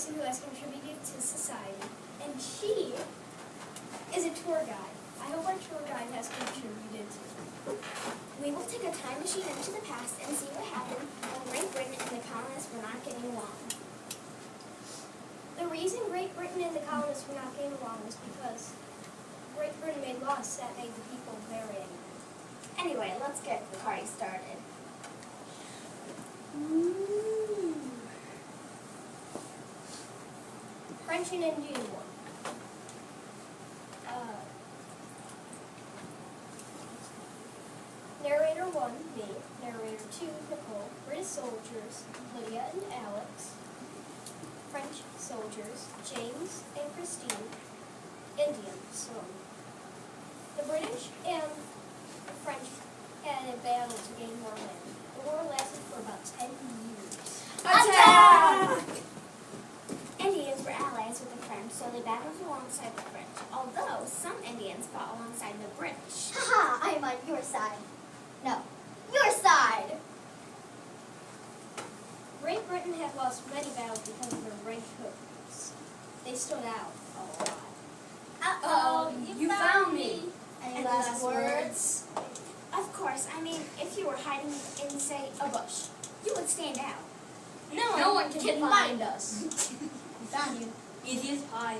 person who has contributed to society, and she is a tour guide. I hope our tour guide has contributed to. We will take a time machine into the past and see what happened when Great Britain and the colonists were not getting along. The reason Great Britain and the colonists were not getting along was because Great Britain made laws that made the people very angry. Anyway, let's get the party started. French and Indian War. Narrator 1, me. Narrator 2, Nicole. British soldiers, Lydia and Alex. French soldiers, James and Christine. Indian, Sloan. The British and the French had a battle to gain more land. The war lasted for about 10 years. Attack! Indians were allies with the French, so they battled alongside the French, although some Indians fought alongside the British. Haha, I am on your side. No, your side! Great Britain had lost many battles because of their red coats. They stood out a lot. Uh-oh, you found me. Any last words? words? Of course, I mean, if you were hiding in, say, a bush, you would stand out. No one can find us. We found you. Easy as pie.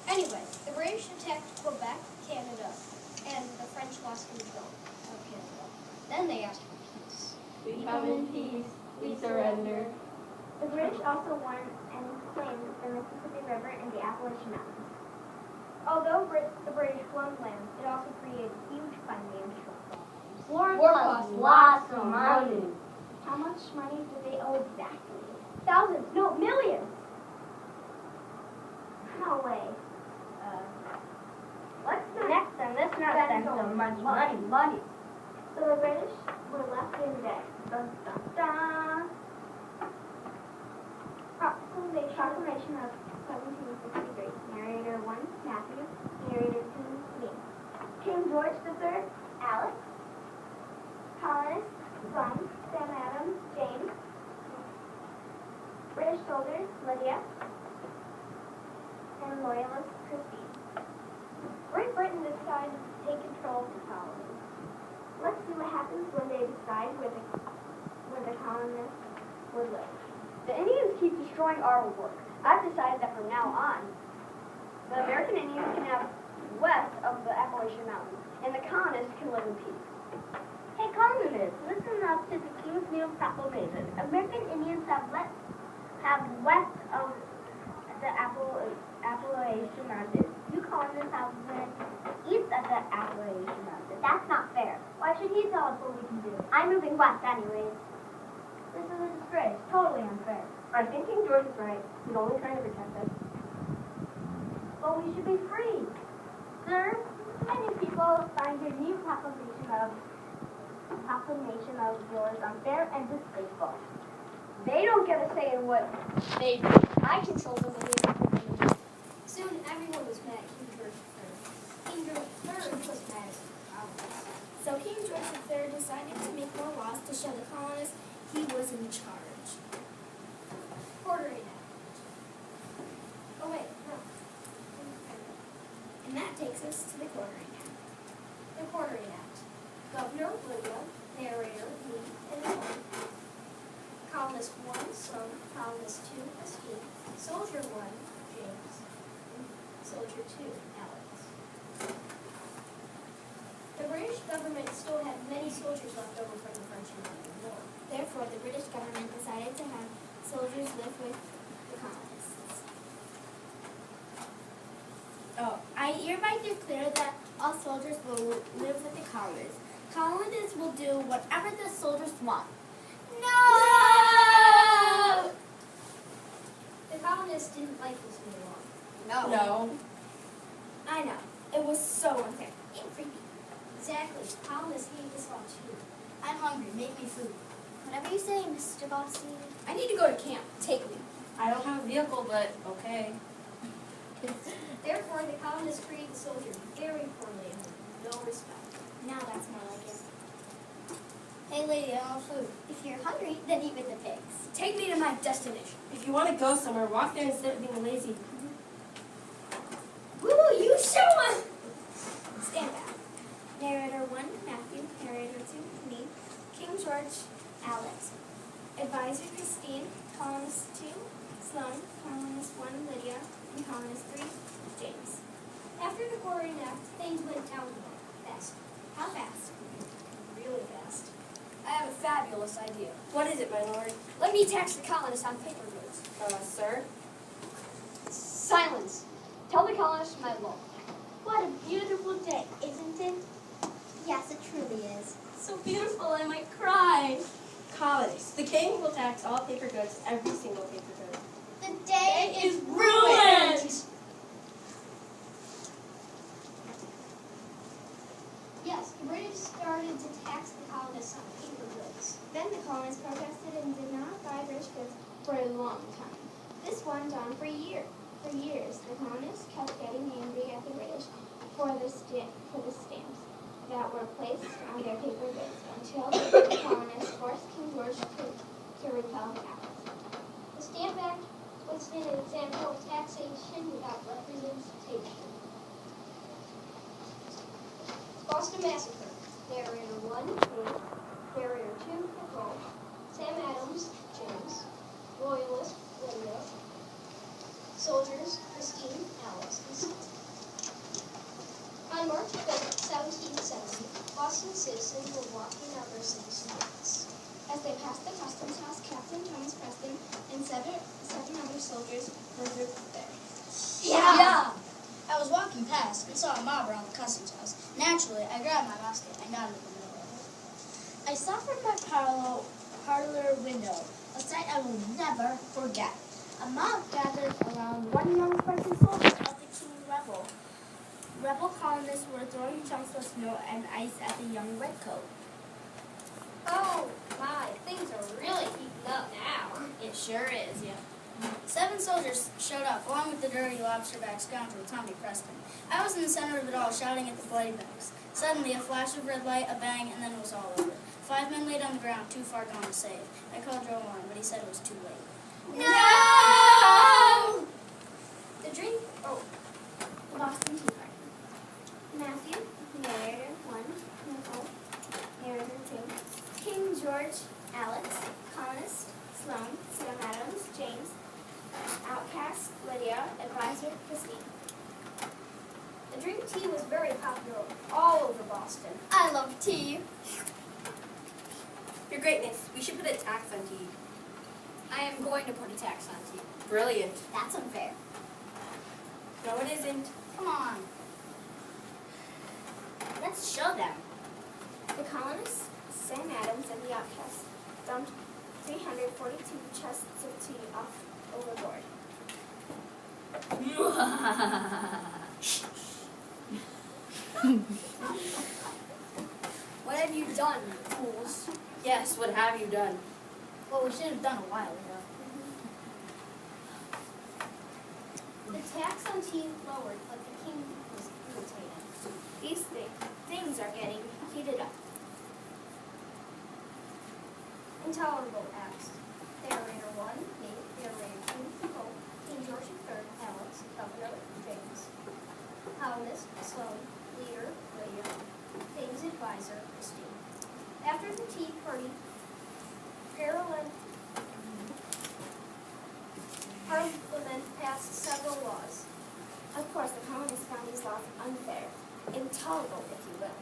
Anyway, the British attacked Quebec, Canada, and the French lost control of Canada. Then they asked for peace. We come in peace. We surrender. The British also won and claimed the Mississippi River and the Appalachian Mountains. Although the British won land, it also created huge financial problems. War costs lots of money. How much money do they owe exactly? Thousands, no, millions! No way. Let's not Next time, let's not spend so much Money. So the British were left in debt. Dun, dun, dun. Proclamation of 1763. Narrator 1, Matthew. Narrator 2, me. King George III, Alex. Colonists, Son, Sam Adams, James. British soldiers, Lydia. And Loyalist, Christine. Great Britain decided to take control of the colonies. Let's see what happens when they decide where the colonists would live. The Indians keep destroying our work. I've decided that from now on, the American Indians can have west of the Appalachian Mountains, and the colonists can live in peace. Hey colonists, listen up to the King's New Proclamation. American Indians have west of the Appalachian Mountains. You colonists have went east of the Appalachian Mountains. That's not fair. Why should he tell us what we can do? I'm moving west anyways. This is a disgrace. Totally unfair. I think King George is right. He's only trying to protect us. But we should be free. Sir, many people find your new proclamation of yours unfair and disgraceful. They don't get a say in what they do. I control the money. Soon everyone was mad at King George III. King George III was mad at the colonists. So King George III decided to make more laws to show the colonists he was in charge. Quartering Act. Oh wait, no. And that takes us to the Quartering Act. The Quartering Act. Governor Lydia, narrator me, and Nicole. Colonist 1, Son. Colonist 2, Christine. Soldier 1, James. And Soldier 2, Alex. The British government still had many soldiers left over from the French and Indian War. Therefore, the British government decided to have soldiers live with the colonists. I hereby declare that all soldiers will live with the colonists. Colonists will do whatever the soldiers want. No! The colonists didn't like this new law. No. I know. It was so unfair and creepy. Exactly. Colonists hate this law too. I'm hungry. Make me food. Whatever you say, Mr. Bossy. I need to go to camp. Take me. I don't have a vehicle, but okay. Therefore, the colonists treated the soldiers very poorly and with no respect. Now that's more like it. Hey lady, I want food. If you're hungry, then eat with the pigs. Take me to my destination. If you want to go somewhere, walk there instead of being lazy. Woo, you show us. Stand back. Narrator 1, Matthew. Narrator 2, me. King George, Alex. Advisor, Christine. Columnist 2, Sloan. Columnist 1, Lydia. And columnist 3, James. After the Gordian Act, things went downhill. Fast. How fast? Really fast. I have a fabulous idea. What is it, my lord? Let me tax the colonists on paper goods. Sir? Silence. Tell the colonists my law. What a beautiful day, isn't it? Yes, it truly is. So beautiful, I might cry. Colonists, the king will tax all paper goods, every single paper good. The day is ruined! Yes, the British started to tax the colonists on paper goods. Then the colonists protested and did not buy British goods for a long time. This went on for years. For years, the colonists kept getting angry at the British for the stamps that were placed on their paper goods until the colonists forced King George to repel the act. The Stamp Act was an example of taxation without representation. Boston Massacre. Narrator 1, me. Narrator 2, Nicole. Sam Adams, James. Loyalist, Lydia. Soldiers, Christine, Alex, and Susan. On March 5th, 1770, Boston citizens were walking on their citizen rights. As they passed the customs house, Captain Thomas Preston and seven other soldiers were grouped there. Yeah. I was walking past and saw a mob around the customs house. Naturally, I grabbed my musket and got into the middle of it. I saw from my parlor window a sight I will never forget. A mob gathered around one young Prussian soldier of the King Rebel. Rebel colonists were throwing chunks of snow and ice at the young redcoat. Oh my, things are really heating up now. It sure is, yeah. 7 soldiers showed up, along with the dirty lobster-back scoundrel Tommy Preston. I was in the center of it all, shouting at the bloody backs. Suddenly, a flash of red light, a bang, and then it was all over. 5 men laid on the ground, too far gone to save. I called Joe Warren, but he said it was too late. No! The Boston Tea Party. Matthew, narrator 1, Nicole, narrator 2, King George, Alex, colonist, Sloan, Sam Adams, James, outcast, Lydia, advisor, Christine. The drink tea was very popular all over Boston. I love tea. Your Greatness, we should put a tax on tea. I am going to put a tax on tea. Brilliant. That's unfair. No, it isn't. Come on. Let's show them. The colonists, Sam Adams and the outcasts, dumped 342 chests of tea off overboard. What have you done, fools? Yes, what have you done? Well, we should have done a while ago. The tax on tea lowered, but the king was irritated. These things are getting heated up. Intolerable acts. Narrator 1, me. Narrator 2, Nicole. King George III, Alex. Governor, James. Colonist, Sloan. Leader, Lydia. King's advisor, Christine. After the tea party, Parliament passed several laws. Of course, the colonists found these laws unfair, intolerable, if you will.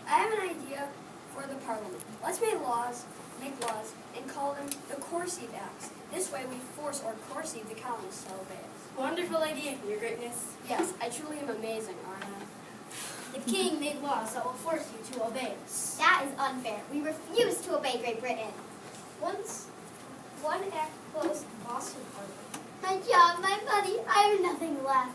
I have an idea for the Parliament. Let's make laws, and call them the Coercive Acts. This way we force or coercive the colonists to obey us. Wonderful idea, Your Greatness. Yes, I truly am amazing, aren't I? The king made laws that will force you to obey us. That is unfair. We refuse to obey Great Britain. Once one act closed Boston Harbor. My job, my money, I have nothing left.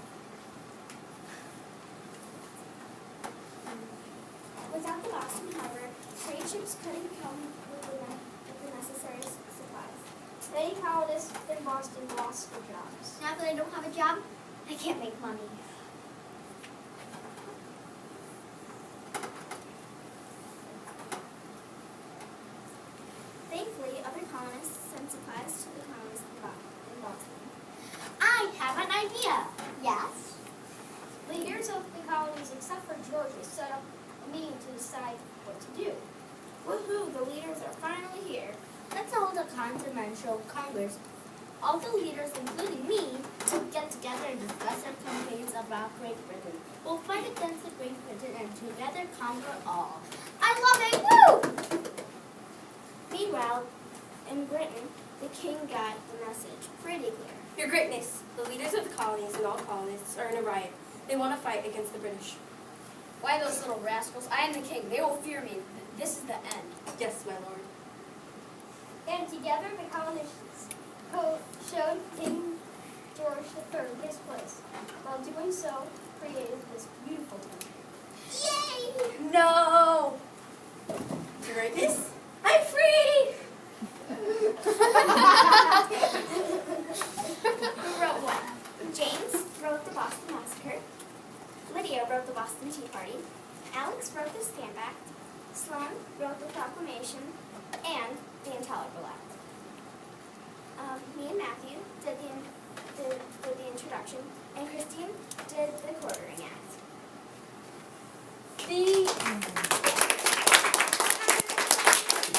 Without the Boston Harbor, trade ships couldn't come with the necessary supplies. Many colonists in Boston lost their jobs. Now that I don't have a job, I can't make money. have an idea. Yes? Leaders of the colonies, except for Georgia, set up a meeting to decide what to do. Woohoo, the leaders are finally here. Let's hold a continental congress. All the leaders, including me, will get together and discuss our campaigns about Great Britain. We'll fight against the Great Britain and together conquer all. I love it! Woo! Meanwhile, in Britain, the king got the message pretty clear. Your Greatness, the leaders of the colonies and all colonists are in a riot. They want to fight against the British. Why those little rascals? I am the king. They will fear me. This is the end. Yes, my lord. And together the colonists showed King George III his place. While doing so, created this beautiful country. Yay! No! Your Greatness, I'm free! Who wrote what? James wrote the Boston Massacre. Lydia wrote the Boston Tea Party. Alex wrote the Stamp Act. Sloan wrote the Proclamation and the Intolerable Act. Me and Matthew did the introduction, and Christine did the